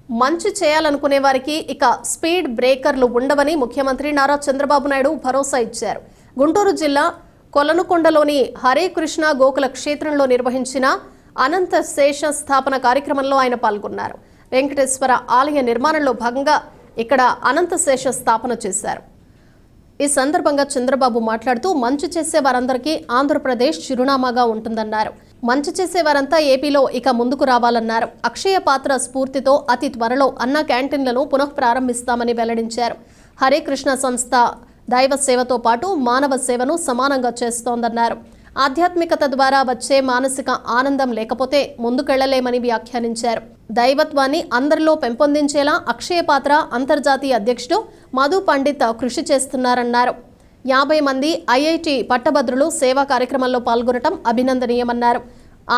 మంచి చేయాలనుకునే వారికి ఇక స్పీడ్ బ్రేకర్లు ఉండవని ముఖ్యమంత్రి నారా చంద్రబాబు నాయుడు భరోసా ఇచ్చారు. గుంటూరు జిల్లా కొలనుకొండలోని హరే కృష్ణ గోకుల క్షేత్రంలో నిర్వహించిన అనంత శేష స్థాపన కార్యక్రమంలో ఆయన పాల్గొన్నారు. వెంకటేశ్వర ఆలయ నిర్మాణంలో భాగంగా ఇక్కడ అనంత శేష స్థాపన చేశారు. ఈ సందర్భంగా చంద్రబాబు మాట్లాడుతూ మంచి చేసే వారందరికీ ఆంధ్రప్రదేశ్ చిరునామాగా ఉంటుందన్నారు. మంచి చేసే వారంతా ఏపీలో ఇక ముందుకు రావాలన్నారు. అక్షయ పాత్ర స్ఫూర్తితో అతి త్వరలో అన్న క్యాంటీన్లను పునః ప్రారంభిస్తామని వెల్లడించారు. హరే కృష్ణ సంస్థ దైవ సేవతో పాటు మానవ సేవను సమానంగా చేస్తోందన్నారు. ఆధ్యాత్మికత ద్వారా వచ్చే మానసిక ఆనందం లేకపోతే ముందుకెళ్లలేమని వ్యాఖ్యానించారు. దైవత్వాన్ని అందరిలో పెంపొందించేలా అక్షయ పాత్ర అంతర్జాతీయ అధ్యక్షుడు మధు పండిత్ కృషి చేస్తున్నారన్నారు. 50 మంది ఐఐటి పట్టభద్రులు సేవా కార్యక్రమంలో పాల్గొనడం అభినందనీయమన్నారు.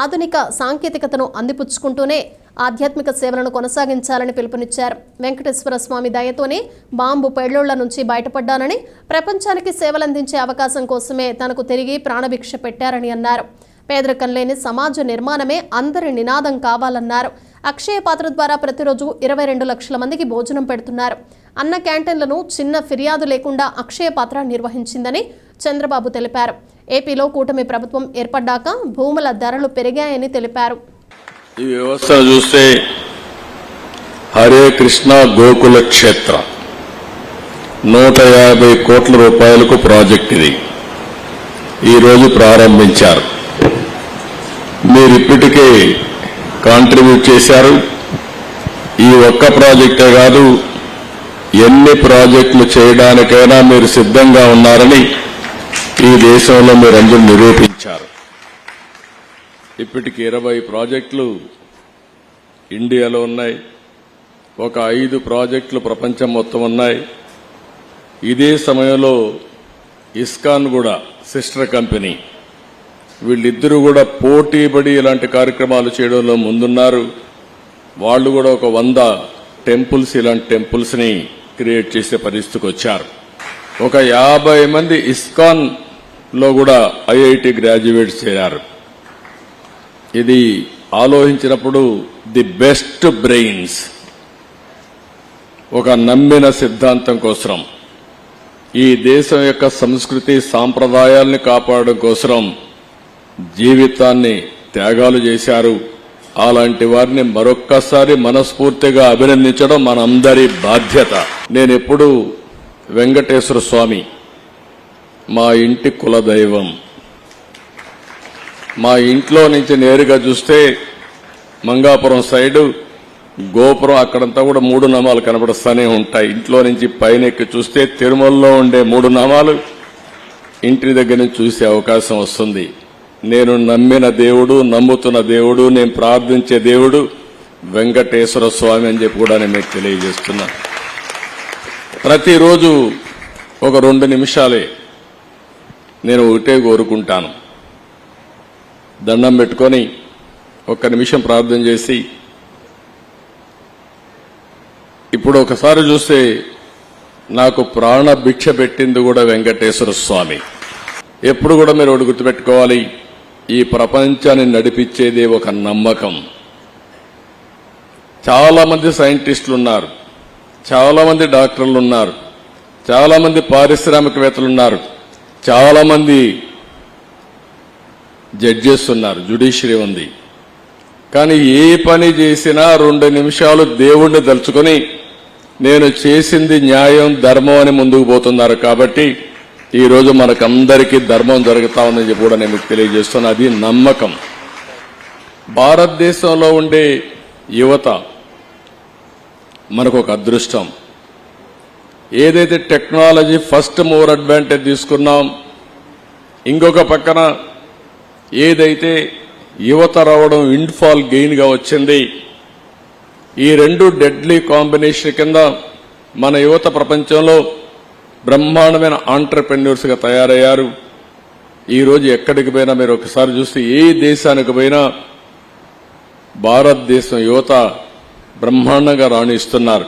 ఆధునిక సాంకేతికతను అందిపుచ్చుకుంటూనే ఆధ్యాత్మిక సేవలను కొనసాగించాలని పిలుపునిచ్చారు. వెంకటేశ్వర స్వామి దయతోనే బాంబు పెళ్లోళ్ల నుంచి బయటపడ్డానని, ప్రపంచానికి సేవలందించే అవకాశం కోసమే తనకు తిరిగి ప్రాణభిక్ష పెట్టారని అన్నారు. పేదరికం లేని సమాజ నిర్మాణమే అందరి నినాదం కావాలన్నారు. అక్షయ పాత్ర ద్వారా ప్రతిరోజు 22 లక్షల మందికి భోజనం పెడుతున్నారు. అన్న క్యాంటీన్లను చిన్న ఫిర్యాదు లేకుండా అక్షయ పాత్ర నిర్వహించిందని చంద్రబాబు తెలిపారు. ఏపీలో కూటమి ప్రభుత్వం ఏర్పడ్డాక భూముల ధరలు పెరిగాయని తెలిపారు. ఈ వ్యవస్థ చూస్తే హరే కృష్ణ గోకుల క్షేత్ర 150 కోట్ల రూపాయలకు ప్రాజెక్ట్ ఇది ఈరోజు ప్రారంభించారు. మీరు ఇప్పటికే కాంట్రిబ్యూట్ చేశారు. ఈ ఒక్క ప్రాజెక్టే కాదు, ఎన్ని ప్రాజెక్టులు చేయడానికైనా మీరు సిద్ధంగా ఉన్నారని ఈ దేశంలో మీరందరూ నిరూపించారు. ఇప్పటికి 20 ప్రాజెక్టులు ఇండియాలో ఉన్నాయి. ఒక 5 ప్రాజెక్టులు ప్రపంచం మొత్తం ఉన్నాయి. ఇదే సమయంలో ఇస్కాన్ కూడా సిస్టర్ కంపెనీ, వీళ్ళిద్దరూ కూడా పోటీపడి ఇలాంటి కార్యక్రమాలు చేయడంలో ముందున్నారు. వాళ్ళు కూడా ఒక 100 టెంపుల్స్, ఇలాంటి టెంపుల్స్ ని క్రియేట్ చేసే పరిస్థితికి వచ్చారు. ఒక 50 మంది ఇస్కాన్ లో కూడా ఐఐటి గ్రాడ్యుయేట్స్ చేరారు. ఇది ఆలోచించినప్పుడు ది బెస్ట్ బ్రెయిన్స్ ఒక నమ్మిన సిద్ధాంతం కోసం, ఈ దేశం యొక్క సంస్కృతి సాంప్రదాయాల్ని కాపాడడం కోసం జీవితాన్ని త్యాగాలు చేశారు. అలాంటి వారిని మరొక్కసారి మనస్ఫూర్తిగా అభినందించడం మనందరి బాధ్యత. నేను ఎప్పుడు వెంకటేశ్వర స్వామి మా ఇంటి కులదైవం. మా ఇంట్లో నుంచి నేరుగా చూస్తే మంగాపురం సైడు గోపురం, అక్కడంతా కూడా 3 నామాలు కనబడుస్తూనే ఉంటాయి. ఇంట్లో నుంచి పైన ఎక్కి చూస్తే తిరుమలలో ఉండే 3 నామాలు ఇంటి దగ్గర నుంచి చూసే అవకాశం వస్తుంది. నేను నమ్మిన దేవుడు, నమ్ముతున్న దేవుడు, నేను ప్రార్థించే దేవుడు వెంకటేశ్వర స్వామి అని చెప్పి కూడా నేను మీకు తెలియజేస్తున్నా. ప్రతిరోజు ఒక 2 నిమిషాలే నేను ఒకటే కోరుకుంటాను. దండం పెట్టుకొని 1 నిమిషం ప్రార్థన చేసి, ఇప్పుడు ఒకసారి చూస్తే నాకు ప్రాణ భిక్ష పెట్టింది కూడా వెంకటేశ్వర స్వామి. ఎప్పుడు కూడా మీరు ఒకటి గుర్తుపెట్టుకోవాలి, ఈ ప్రపంచాన్ని నడిపించేదే ఒక నమ్మకం. చాలా మంది సైంటిస్టులు ఉన్నారు, చాలా మంది డాక్టర్లు ఉన్నారు, చాలా మంది పారిశ్రామికవేత్తలు ఉన్నారు, చాలా మంది జడ్జెస్ ఉన్నారు, జ్యుడిషియరీ ఉంది. కానీ ఏ పని చేసినా 2 నిమిషాలు దేవుణ్ణి తలుచుకొని నేను చేసింది న్యాయం, ధర్మం అని ముందుకు పోతున్నారు. కాబట్టి ఈ రోజు మనకందరికీ ధర్మం జరుగుతా ఉందని చెప్పి కూడా నేను మీకు తెలియజేస్తున్నా. అది నమ్మకం. భారతదేశంలో ఉండే యువత మనకు ఒక అదృష్టం. ఏదైతే టెక్నాలజీ ఫస్ట్ మూవర్ అడ్వాంటేజ్ తీసుకున్నాం, ఇంకొక పక్కన ఏదైతే యువత రావడం విండ్ఫాల్ గెయిన్ గా వచ్చింది, ఈ 2 డెడ్లీ కాంబినేషన్ కింద మన యువత ప్రపంచంలో బ్రహ్మాండమైన ఆంటర్ప్రెన్యూర్స్ గా తయారయ్యారు. ఈ రోజు ఎక్కడికి పోయినా మీరు ఒకసారి చూస్తే ఏ దేశానికి పోయినా భారతదేశం యువత బ్రహ్మాండంగా రాణిస్తున్నారు.